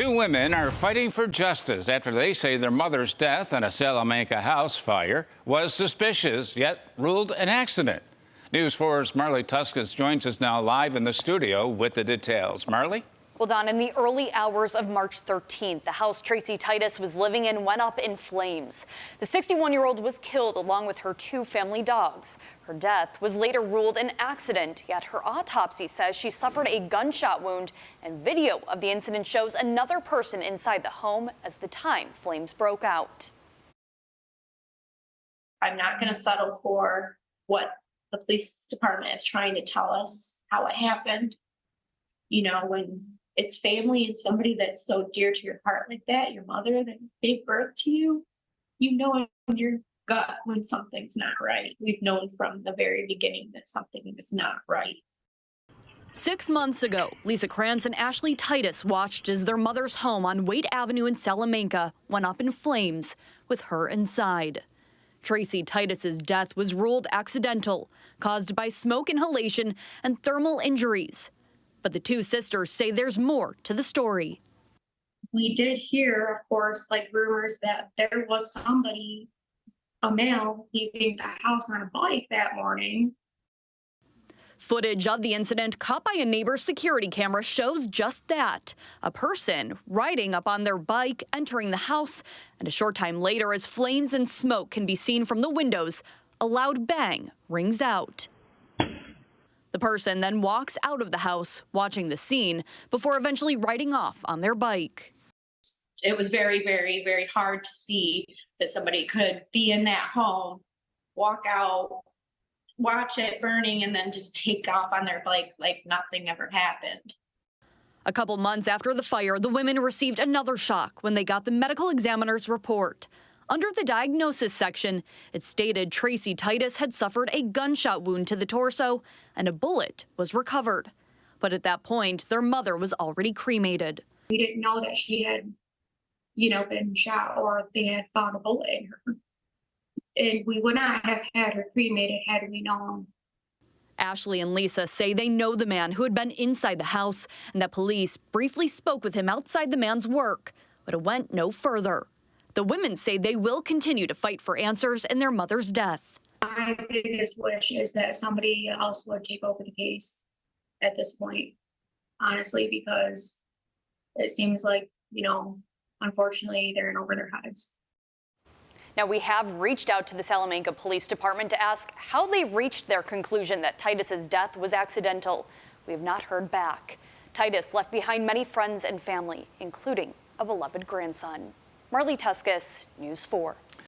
Two women are fighting for justice after they say their mother's death in a Salamanca house fire was suspicious, yet ruled an accident. News 4's Marley Tuskus joins us now live in the studio with the details. Marley? Well, Don, in the early hours of March 13th, the house Tracy Titus was living in went up in flames. The 61-year-old was killed along with her two family dogs. Her death was later ruled an accident, yet her autopsy says she suffered a gunshot wound, and video of the incident shows another person inside the home as the time flames broke out. I'm not going to settle for what the police department is trying to tell us how it happened. You know, when it's family and somebody that's so dear to your heart like that, your mother that gave birth to you, you know in your gut when something's not right. We've known from the very beginning that something is not right. 6 months ago, Lisa Kranz and Ashley Titus watched as their mother's home on Waite Avenue in Salamanca went up in flames with her inside. Tracy Titus's death was ruled accidental, caused by smoke inhalation and thermal injuries. But the two sisters say there's more to the story. We did hear, of course, like rumors that there was somebody, a male, leaving the house on a bike that morning. Footage of the incident caught by a neighbor's security camera shows just that. A person riding up on their bike, entering the house, and a short time later, as flames and smoke can be seen from the windows, a loud bang rings out. The person then walks out of the house, watching the scene, before eventually riding off on their bike. It was very, very, very hard to see that somebody could be in that home, walk out, watch it burning, and then just take off on their bike like nothing ever happened. A couple months after the fire, the women received another shock when they got the medical examiner's report. Under the diagnosis section, it stated Tracy Titus had suffered a gunshot wound to the torso and a bullet was recovered. But at that point, their mother was already cremated. We didn't know that she had, been shot or they had found a bullet in her. And we would not have had her cremated had we known. Ashley and Lisa say they know the man who had been inside the house and that police briefly spoke with him outside the man's work, but it went no further. The women say they will continue to fight for answers in their mother's death. My biggest wish is that somebody else would take over the case at this point, honestly, because it seems like, unfortunately, they're in over their heads. Now, we have reached out to the Salamanca Police Department to ask how they reached their conclusion that Titus's death was accidental. We have not heard back. Titus left behind many friends and family, including a beloved grandson. Marley Tuskus, News 4.